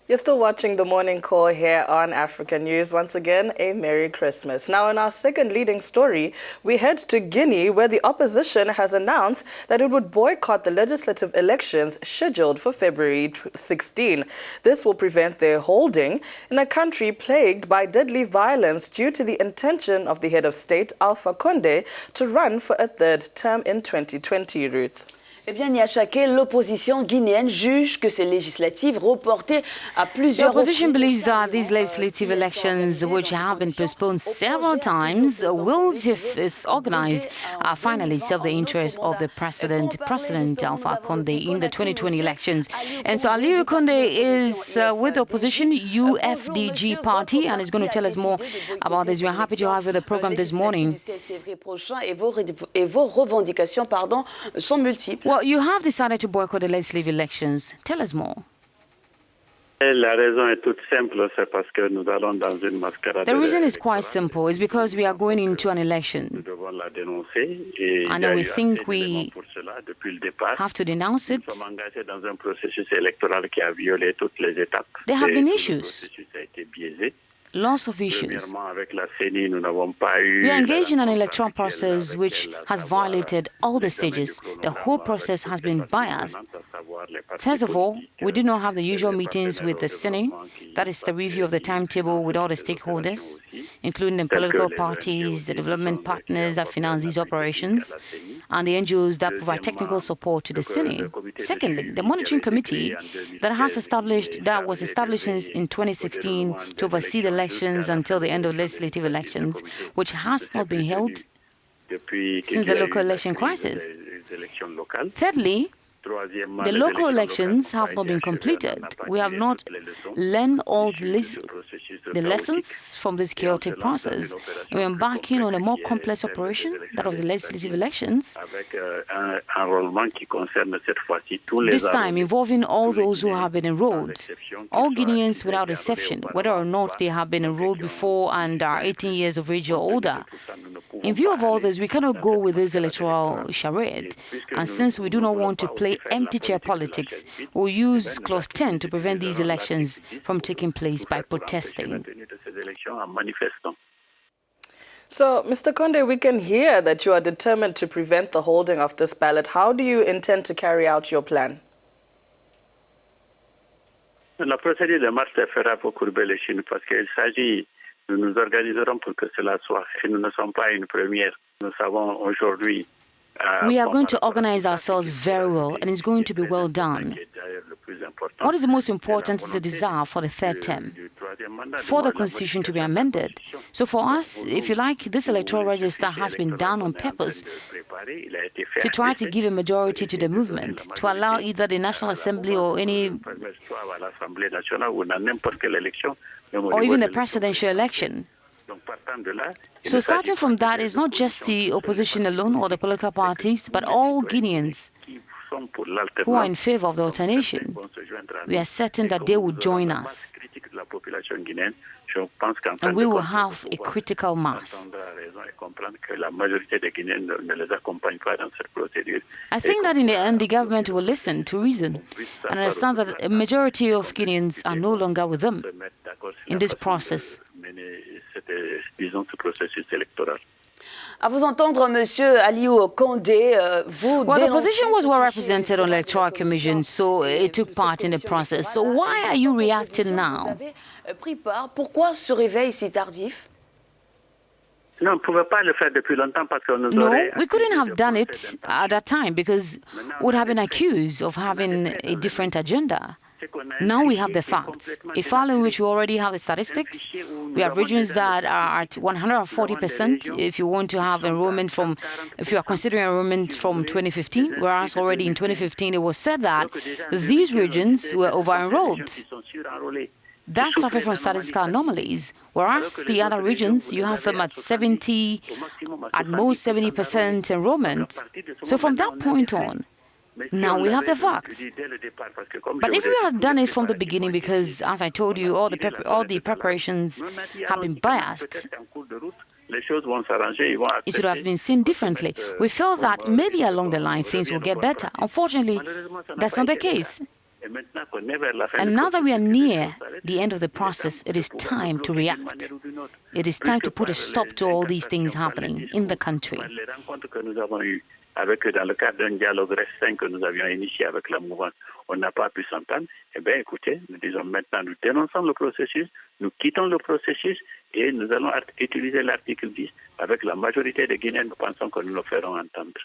You're still watching the Morning Call here on Africanews. Once again, a Merry Christmas. Now, in our second leading story, we head to Guinea, where the opposition has announced that it would boycott the legislative elections scheduled for February 16. This will prevent their holding in a country plagued by deadly violence due to the intention of the head of state, Aliou Condé, to run for a third term in 2020, Ruth. Eh bien, Niachake, l'opposition guinéenne juge que ces législatives reportées à plusieurs The opposition believes that these legislative elections, which have been postponed several times, will, if it's organized, finally serve the interests of the President Alpha Condé in the 2020 elections. And so Aliou Condé is with the opposition UFDG party and is going to tell us more about this. We're happy to have you on the program this morning. Well, you have decided to boycott the legislative elections. Tell us more. The reason is quite simple. It's because we are going into an election. And we think we have to denounce it. There have been issues. Lots of issues. We are engaged in an electoral process which has violated all the stages. The whole process has been biased. First of all, we did not have the usual meetings with the Senate, that is the review of the timetable with all the stakeholders, including the political parties, the development partners that finance these operations, and the NGOs that provide technical support to the Senate. Secondly, the monitoring committee that was established in 2016 to oversee the elections until the end of legislative elections, which has not been held since the local election crisis. Thirdly, the local elections have not been completed. We have not learned all the lessons from this chaotic process. We are embarking on a more complex operation, that of the legislative elections, this time involving all those who have been enrolled, all Guineans without exception, whether or not they have been enrolled before and are 18 years of age or older. In view of all this, we cannot go with this electoral charade, and since we do not want to play empty chair politics, we'll use Clause 10 to prevent these elections from taking place by protesting. So, Mr. Condé, we can hear that you are determined to prevent the holding of this ballot. How do you intend to carry out your plan? La procédure de marche fera pour courber les chines parce qu'il s'agit, nous nous organiserons pour que cela soit. Et nous ne sommes pas une première. Nous savons aujourd'hui. We are going to organize ourselves very well, and it's going to be well done. What is the most important is the desire for the third term, for the constitution to be amended. So for us, if you like, this electoral register has been done on purpose to try to give a majority to the movement, to allow either the National Assembly or even the presidential election. So starting from that, it's not just the opposition alone or the political parties, but all Guineans who are in favor of the alternation. We are certain that they will join us, and we will have a critical mass. I think that in the end, the government will listen to reason and understand that a majority of Guineans are no longer with them in this process. À vous entendre, Monsieur Aliou Condé, vous Well, the opposition was well represented on the Electoral Commission, so it took part in the process. So why are you reacting now? Pris part. Pourquoi ce réveil si tardif? No, we couldn't have done it at that time because we would have been accused of having a different agenda. Now we have the facts. A file in which we already have the statistics. We have regions that are at 140% if you want to have enrollment if you are considering enrollment from 2015, whereas already in 2015 it was said that these regions were over-enrolled. That suffer from statistical anomalies, whereas the other regions, you have them at 70, at most 70% enrollment. So from that point on, now we have the facts. But if we had done it from the beginning, because, as I told you, all the preparations have been biased, it should have been seen differently. We felt that maybe along the line things will get better. Unfortunately, that's not the case. And now that we are near the end of the process, it is time to react. It is time to put a stop to all these things happening in the country. Avec dans le cadre d'un dialogue restreint que nous avions initié avec la mouvance, on n'a pas pu s'entendre. Eh bien, écoutez, nous disons maintenant, nous dénonçons le processus, nous quittons le processus et nous allons utiliser l'article 10. Avec la majorité des Guinéens, nous pensons que nous le ferons entendre.